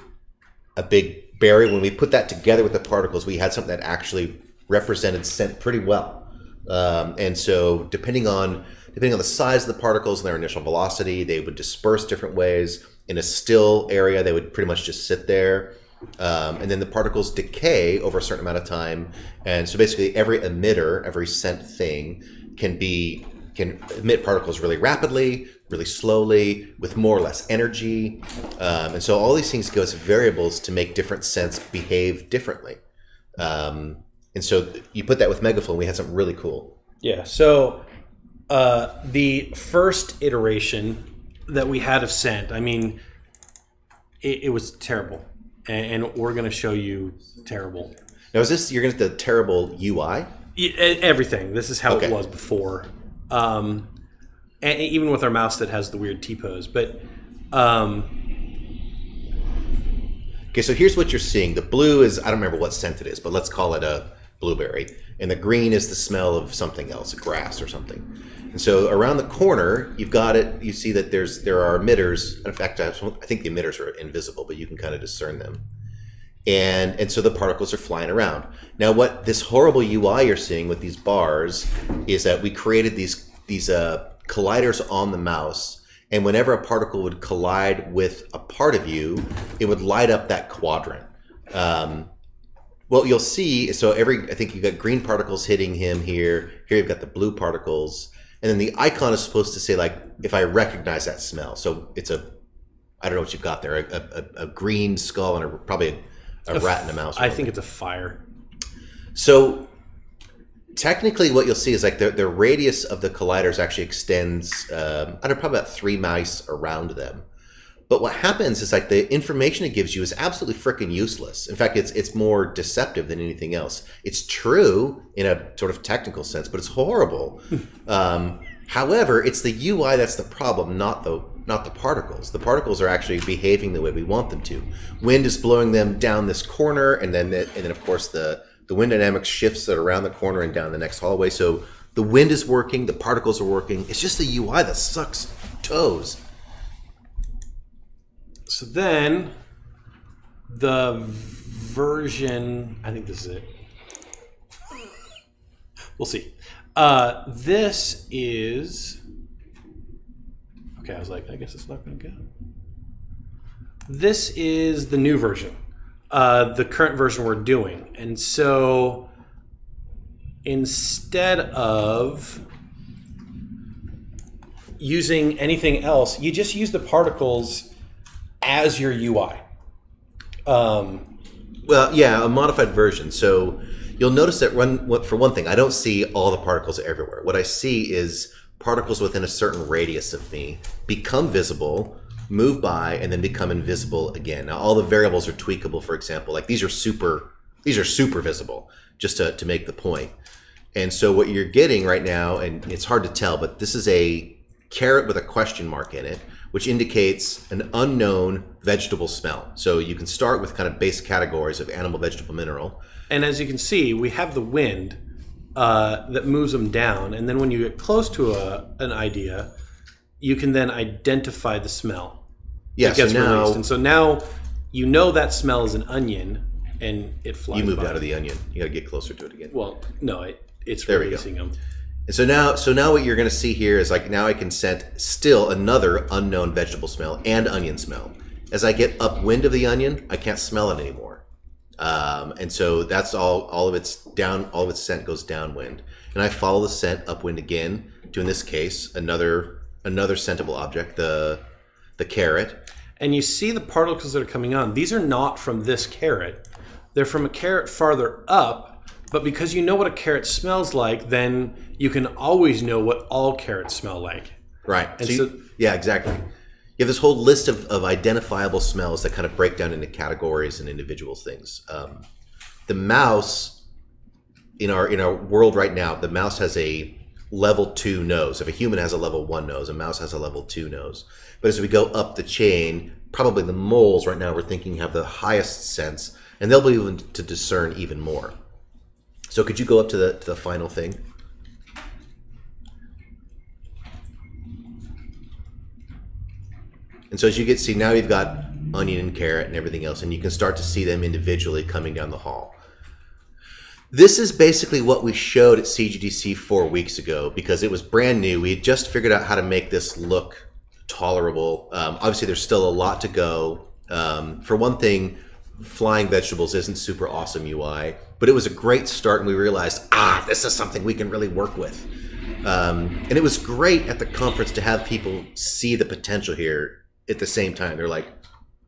B: barrier. When we put that together with the particles, we had something that actually represented scent pretty well. And so depending on the size of the particles and their initial velocity, they would disperse different ways. In a still area, they would pretty much just sit there. And then the particles decay over a certain amount of time. And so basically every emitter, every scent thing can emit particles really rapidly, really slowly, with more or less energy. And so all these things go as variables to make different scents behave differently. And so you put that with Megaflow, and we had something really cool.
A: Yeah, so the first iteration that we had of scent, I mean, it was terrible. And we're going to show you terrible.
B: Now, you're going to get the terrible UI?
A: Everything. This is how
B: Okay.
A: it was before. And even with our mouse that has the weird T-pose. But
B: okay, so here's what you're seeing. The blue is, I don't remember what scent it is, but let's call it a blueberry. And the green is the smell of something else, a grass or something. And so around the corner, you've got it. You see that there are emitters. In fact, I think the emitters are invisible, but you can kind of discern them. And so the particles are flying around. Now, what this horrible UI you're seeing with these bars is that we created these colliders on the mouse, and whenever a particle would collide with a part of you, it would light up that quadrant. What you'll see, so I think you've got green particles hitting him here. Here you've got the blue particles. And then the icon is supposed to say, like, if I recognize that smell. So it's I don't know what you've got there, a green skull and probably a rat and a mouse.
A: I think it's a fire.
B: So technically what you'll see is like the radius of the colliders actually extends, I don't know, probably about 3 mice around them. But what happens is like the information it gives you is absolutely freaking useless. In fact, it's more deceptive than anything else. It's true in a sort of technical sense, but it's horrible. However, it's the UI that's the problem, not the particles. The particles are actually behaving the way we want them to. Wind is blowing them down this corner, and then of course the wind dynamics shifts it around the corner and down the next hallway. So the wind is working, the particles are working. It's just the UI that sucks toes.
A: So then the version, I think this is it. We'll see. This is, okay, I was like, I guess it's not going to go. This is the new version, the current version we're doing. And so instead of using anything else, you just use the particles as your UI.
B: Well, yeah, a modified version. So you'll notice that for one thing, I don't see all the particles everywhere. What I see is particles within a certain radius of me become visible, move by, and then become invisible again. Now, all the variables are tweakable. For example, like these are super visible, just to make the point. And so what you're getting right now, and it's hard to tell, but this is a caret with a question mark in it, which indicates an unknown vegetable smell. So you can start with kind of base categories of animal, vegetable, mineral.
A: And as you can see, we have the wind that moves them down. And then when you get close to an idea, you can then identify the smell.
B: Yeah,
A: that gets
B: so now,
A: released. And so now you know that smell is an onion, and it flies
B: you moved
A: by.
B: out of the onion. You got to get closer to it again.
A: Well, no, it's
B: there
A: releasing them.
B: And so now what you're going to see here is like now I can scent still another unknown vegetable smell and onion smell. As I get upwind of the onion, I can't smell it anymore. And so that's all of its scent goes downwind. And I follow the scent upwind again to, in this case, another scentable object, the caret.
A: And you see the particles that are coming on. These are not from this caret. They're from a caret farther up. But because you know what a caret smells like, then you can always know what all carrots smell like.
B: Right.
A: And
B: yeah, exactly. You have this whole list of identifiable smells that kind of break down into categories and individual things. The mouse, in our world right now, the mouse has a level 2 nose. If a human has a level 1 nose, a mouse has a level 2 nose. But as we go up the chain, probably the moles right now we're thinking have the highest sense, and they'll be able to discern even more. So could you go up to the final thing? And so as you see, now you've got onion and carrot and everything else, and you can start to see them individually coming down the hall. This is basically what we showed at CGDC 4 weeks ago because it was brand new. We had just figured out how to make this look tolerable. Obviously, there's still a lot to go. For one thing, flying vegetables isn't super awesome UI, but it was a great start, and we realized, this is something we can really work with. And it was great at the conference to have people see the potential here at the same time. They're like,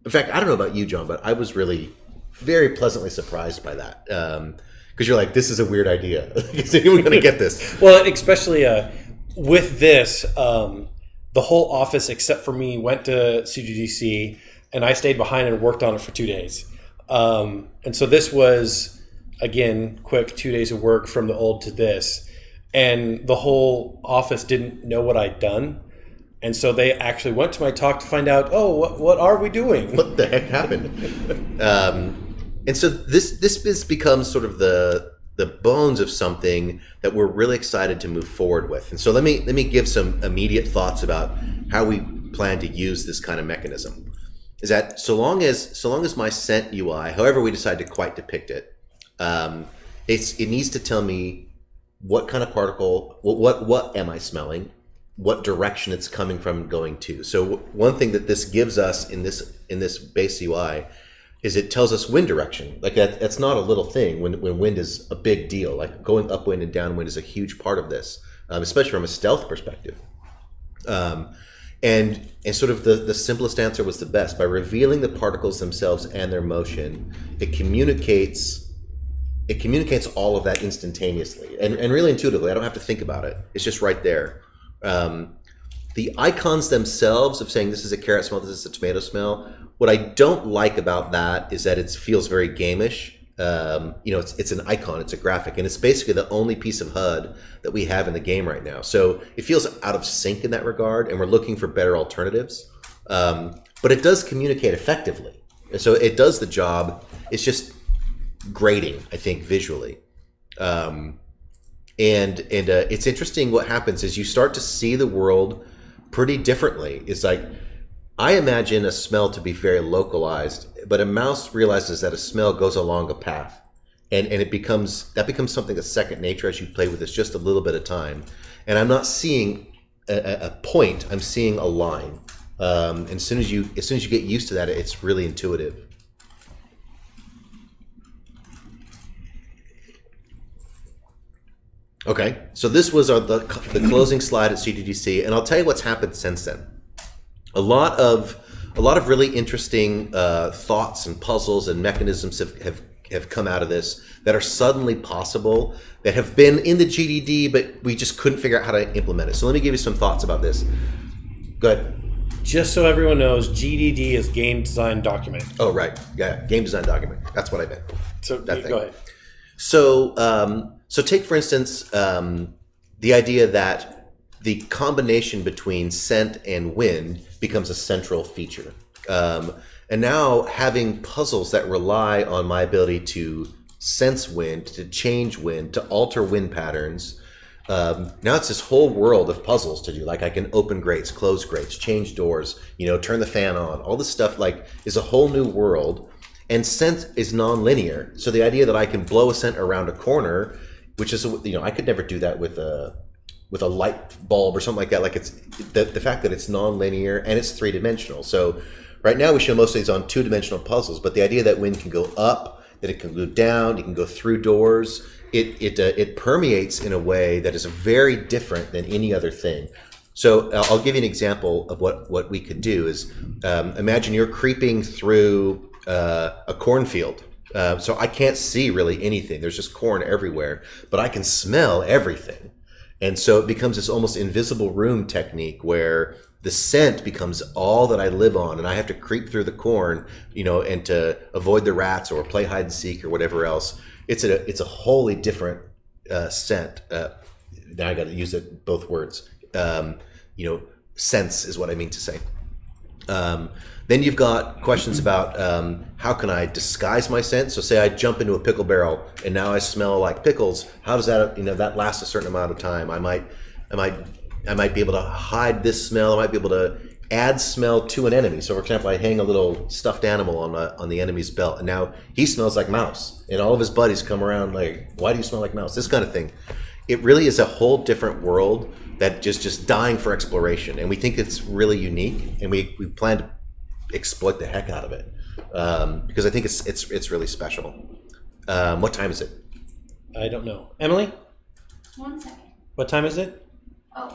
B: in fact, I don't know about you, John, but I was really very pleasantly surprised by that. Because you're like, this is a weird idea. Is anyone going to get this?
A: Well, especially with this, the whole office except for me went to CGDC, and I stayed behind and worked on it for 2 days. And so this was, again, quick 2 days of work from the old to this. And the whole office didn't know what I'd done. And so they actually went to my talk to find out, what are we doing?
B: What the heck happened? And so this becomes sort of the bones of something that we're really excited to move forward with. And so let me give some immediate thoughts about how we plan to use this kind of mechanism. Is that so long as my scent UI, however we decide to quite depict it, it needs to tell me what kind of particle, what am I smelling, what direction it's coming from, going to. So one thing that this gives us in this base UI is it tells us wind direction. Like that's not a little thing when wind is a big deal. Like going upwind and downwind is a huge part of this, especially from a stealth perspective. And sort of the simplest answer was the best. By revealing the particles themselves and their motion, it communicates all of that instantaneously and really intuitively. I don't have to think about it. It's just right there. the icons themselves of saying this is a carrot smell, this is a tomato smell. What I don't like about that is that it feels very gamish. You know, it's an icon, it's a graphic, and it's basically the only piece of HUD that we have in the game right now. So it feels out of sync in that regard, and we're looking for better alternatives. But it does communicate effectively. So it does the job. It's just grating, I think, visually. And it's interesting what happens is you start to see the world pretty differently. It's like, I imagine a smell to be very localized, but a mouse realizes that a smell goes along a path, and that becomes something that's second nature as you play with this just a little bit of time. And I'm not seeing a point, I'm seeing a line. And as soon as you get used to that, it's really intuitive. Okay, so this was the closing slide at CDDC, and I'll tell you what's happened since then. A lot of really interesting thoughts and puzzles and mechanisms have come out of this that are suddenly possible, that have been in the GDD, but we just couldn't figure out how to implement it. So let me give you some thoughts about this. Go ahead.
A: Just so everyone knows, GDD is Game Design Document.
B: Oh, right. Yeah, Game Design Document. That's what I meant.
A: So go ahead.
B: So, so take, for instance, the idea that the combination between scent and wind becomes a central feature. And now having puzzles that rely on my ability to sense wind, to change wind, to alter wind patterns. Now it's this whole world of puzzles to do. Like I can open grates, close grates, change doors, you know, turn the fan on. All this stuff like is a whole new world. And scent is non-linear. So the idea that I can blow a scent around a corner, which is, you know, I could never do that with a light bulb or something like that. Like it's the fact that it's non-linear and it's three-dimensional. So right now we show most of these on two-dimensional puzzles, but the idea that wind can go up, that it can go down, it can go through doors, it permeates in a way that is very different than any other thing. So I'll give you an example of what we could do is imagine you're creeping through a cornfield. So I can't see really anything. There's just corn everywhere, but I can smell everything. And so it becomes this almost invisible room technique where the scent becomes all that I live on, and I have to creep through the corn, you know, and to avoid the rats or play hide and seek or whatever else. It's a wholly different scent. Now I got to use it both words. You know, sense is what I mean to say. Then you've got questions about how can I disguise my scent? So say I jump into a pickle barrel and now I smell like pickles. How does that, you know, that last a certain amount of time? I might be able to hide this smell. I might be able to add smell to an enemy. So for example, I hang a little stuffed animal on the enemy's belt, and now he smells like mouse, and all of his buddies come around like, why do you smell like mouse? This kind of thing. It really is a whole different world that just dying for exploration, and we think it's really unique, and we plan to exploit the heck out of it because I think it's really special. What time is it?
A: I don't know. Emily?
D: 1 second.
A: What time is it?
D: Oh,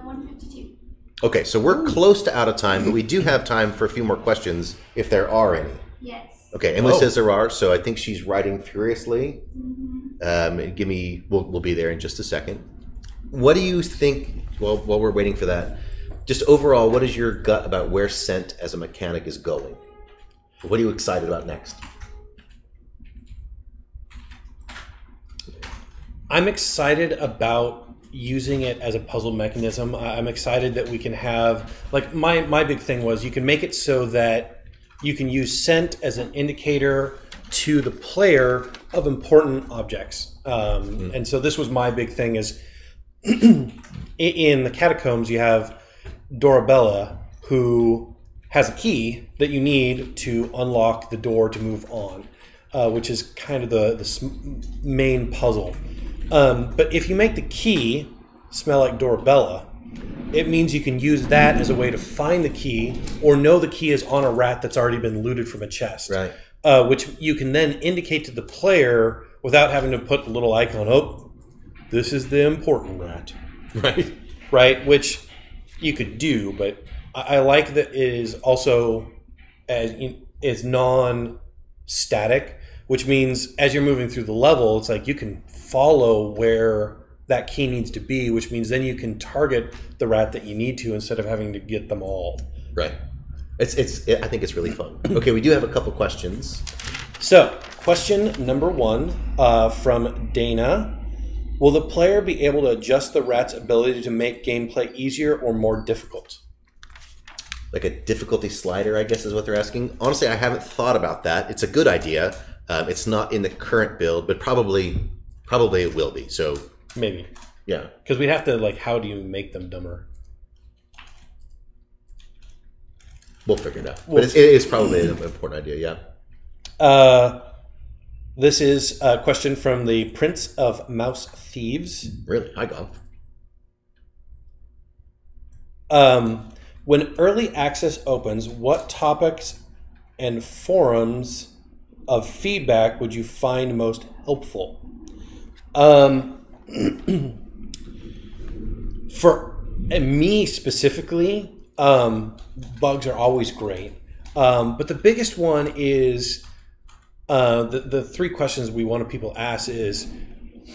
D: 1:52.
B: Okay, so we're close to out of time, but we do have time for a few more questions if there are any.
D: Yes.
B: Okay, Emily says there are, so I think she's writing furiously.
D: Mm-hmm.
B: We'll be there in just a second. What do you think, while we're waiting for that, just overall, what is your gut about where scent as a mechanic is going? What are you excited about next?
A: I'm excited about using it as a puzzle mechanism. I'm excited that we can have, like my big thing was you can make it so that you can use scent as an indicator to the player of important objects. And so this was my big thing is in the catacombs you have Dorabella, who has a key that you need to unlock the door to move on, which is kind of the main puzzle. But if you make the key smell like Dorabella, it means you can use that as a way to find the key or know the key is on a rat that's already been looted from a chest.
B: Right.
A: Which you can then indicate to the player without having to put the little icon, oh, this is the important rat.
B: Right.
A: Right, which you could do, but I like that it is also as non-static, which means as you're moving through the level, it's like you can follow where that key needs to be, which means then you can target the rat that you need to instead of having to get them all.
B: Right. I think it's really fun. Okay, we do have a couple questions.
A: So, question number 1 from Dana. Will the player be able to adjust the rat's ability to make gameplay easier or more difficult?
B: Like a difficulty slider, I guess is what they're asking. Honestly, I haven't thought about that. It's a good idea. It's not in the current build, but probably it will be. So
A: maybe.
B: Yeah.
A: Because we'd have to, like, how do you make them dumber?
B: We'll figure it out. But it is probably an important idea,
A: yeah. This is a question from the Prince of Mouse Thieves.
B: Really? Hi, Gob.
A: When early access opens, what topics and forums of feedback would you find most helpful? For me specifically, bugs are always great. But the biggest one is the 3 questions we want people to ask is,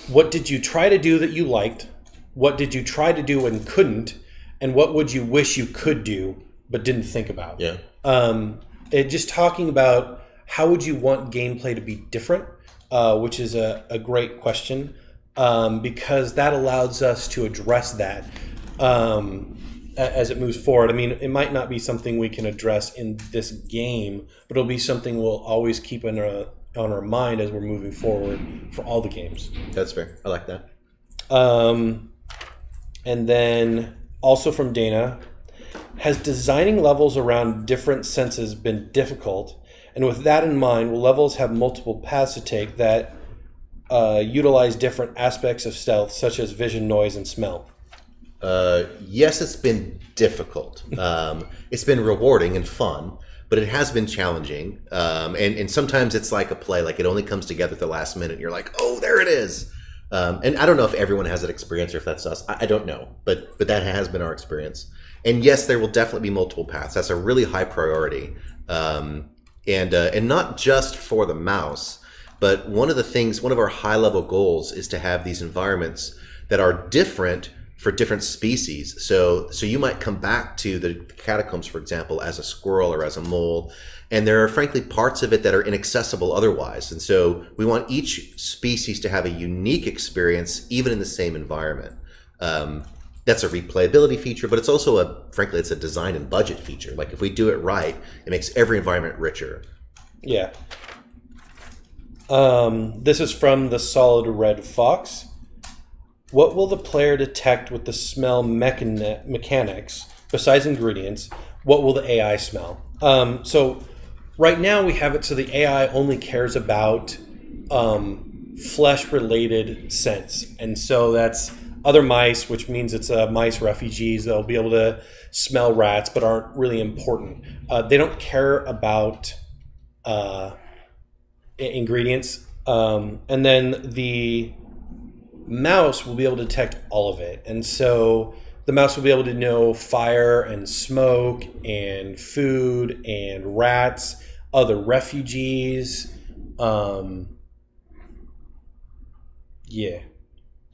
A: what did you try to do that you liked? What did you try to do and couldn't? And what would you wish you could do but didn't think about?
B: Yeah.
A: Just talking about how would you want gameplay to be different, which is a great question, because that allows us to address that as it moves forward. I mean, it might not be something we can address in this game, but it'll be something we'll always keep on our mind as we're moving forward for all the games.
B: That's fair. I like that.
A: And then also from Dana, has designing levels around different senses been difficult? And with that in mind, will levels have multiple paths to take that utilize different aspects of stealth, such as vision, noise, and smell?
B: Yes, it's been difficult. It's been rewarding and fun, but it has been challenging. And sometimes it's like a play, like it only comes together at the last minute. And you're like, oh, there it is. And I don't know if everyone has that experience or if that's us. I don't know, but that has been our experience. And yes, there will definitely be multiple paths. That's a really high priority. And not just for the mouse, but one of our high level goals is to have these environments that are different for different species. So you might come back to the catacombs, for example, as a squirrel or as a mole, and there are frankly parts of it that are inaccessible otherwise. And so we want each species to have a unique experience, even in the same environment. That's a replayability feature, but it's also frankly, it's a design and budget feature. Like if we do it right, it makes every environment richer.
A: Yeah. This is from the Solid Red Fox. What will the player detect with the smell mechanics besides ingredients? What will the AI smell? So right now we have it so the AI only cares about flesh-related scents, and so that's other mice, which means it's mice refugees. They'll be able to smell rats, but aren't really important. They don't care about ingredients, and then the mouse will be able to detect all of it, and so the mouse will be able to know fire and smoke and food and rats, other refugees, yeah,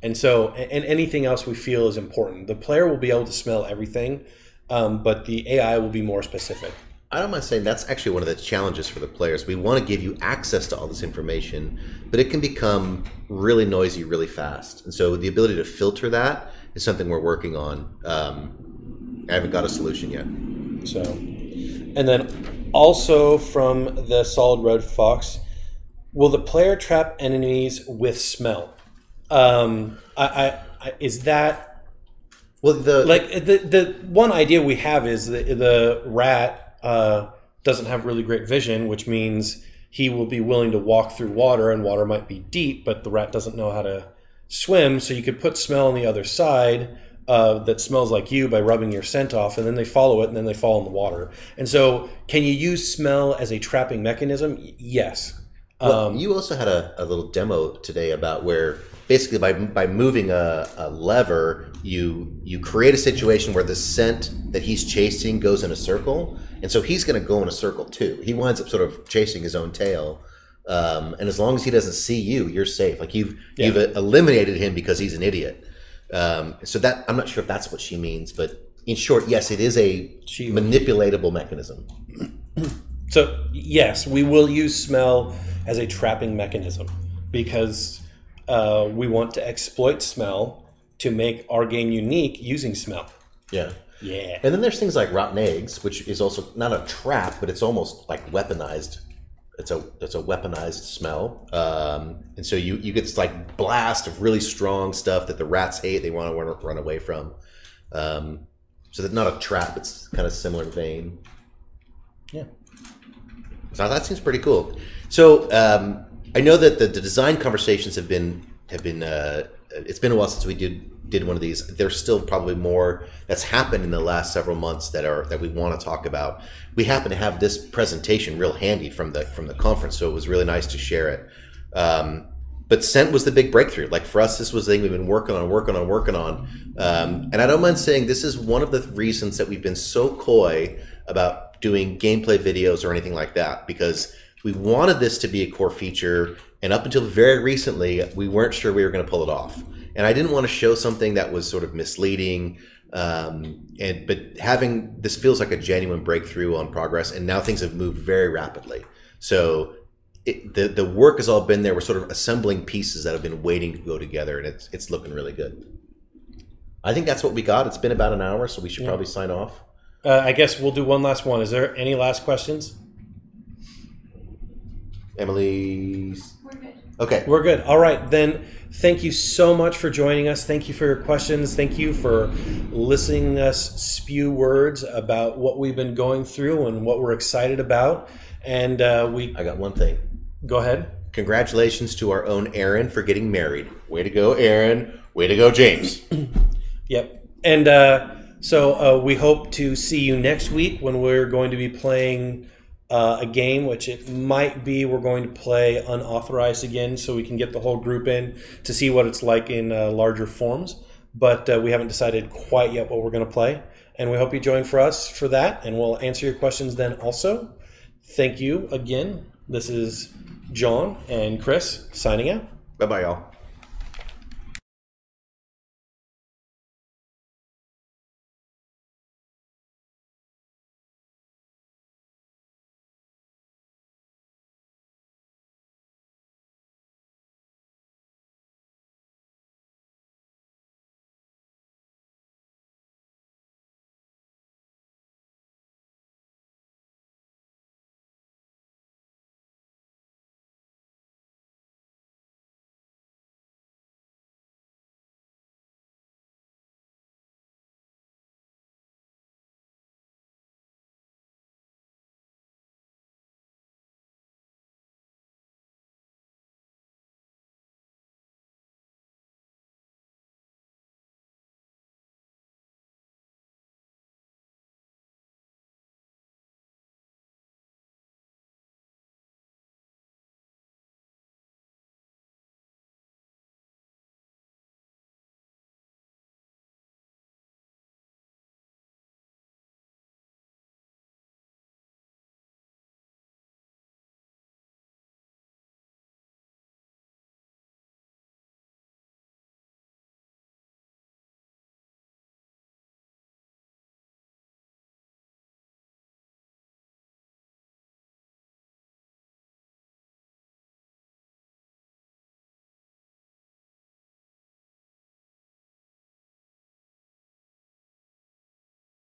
A: and so and anything else we feel is important. The player will be able to smell everything, but the AI will be more specific.
B: I don't mind saying that's actually one of the challenges for the players. We want to give you access to all this information, but it can become really noisy really fast. And so the ability to filter that is something we're working on. I haven't got a solution yet.
A: So, and then also from the Solid Red Fox, will the player trap enemies with smell? Is that
B: well
A: the one idea we have is the rat doesn't have really great vision, which means he will be willing to walk through water, and water might be deep, but the rat doesn't know how to swim. So you could put smell on the other side that smells like you by rubbing your scent off, and then they follow it, and then they fall in the water. And so can you use smell as a trapping mechanism? Yes.
B: Well, you also had a little demo today about where basically by moving a lever, you create a situation where the scent that he's chasing goes in a circle, and so he's going to go in a circle too. He winds up sort of chasing his own tail, And as long as he doesn't see you, you're safe. Like you've eliminated him because he's an idiot. So that I'm not sure if that's what she means, but in short, yes, it is a manipulatable mechanism.
A: So yes, we will use smell as a trapping mechanism because we want to exploit smell to make our game unique using smell.
B: Yeah.
A: Yeah.
B: And then there's things like rotten eggs, which is also not a trap, but it's almost like weaponized. It's a weaponized smell. And so you get this like blast of really strong stuff that the rats hate. They want to run away from. So that's not a trap. It's kind of similar vein.
A: Yeah.
B: So that seems pretty cool. So I know that the design conversations have been. It's been a while since we did one of these. There's still probably more that's happened in the last several months that we want to talk about. We happen to have this presentation real handy from the conference, so it was really nice to share it. But Scent was the big breakthrough. Like for us, this was the thing we've been working on. And I don't mind saying this is one of the reasons that we've been so coy about doing gameplay videos or anything like that, because we wanted this to be a core feature. And up until very recently, we weren't sure we were going to pull it off. And I didn't want to show something that was sort of misleading. But having this feels like a genuine breakthrough on progress. And now things have moved very rapidly. So the work has all been there. We're sort of assembling pieces that have been waiting to go together. And it's looking really good. I think that's what we got. It's been about an hour, so we should probably sign off.
A: I guess we'll do one last one. Is there any last questions?
B: Emily's...
D: We're good.
B: Okay.
A: We're good. All right, then thank you so much for joining us. Thank you for your questions. Thank you for listening to us spew words about what we've been going through and what we're excited about. And
B: I got one thing.
A: Go ahead.
B: Congratulations to our own Aaron for getting married. Way to go, Aaron. Way to go, James.
A: Yep. And so we hope to see you next week when we're going to be playing a game, which it might be we're going to play unauthorized again, so we can get the whole group in to see what it's like in larger forms. But we haven't decided quite yet what we're going to play. And we hope you join for us for that, and we'll answer your questions then also. Thank you again. This is John and Chris signing out.
B: Bye-bye, y'all.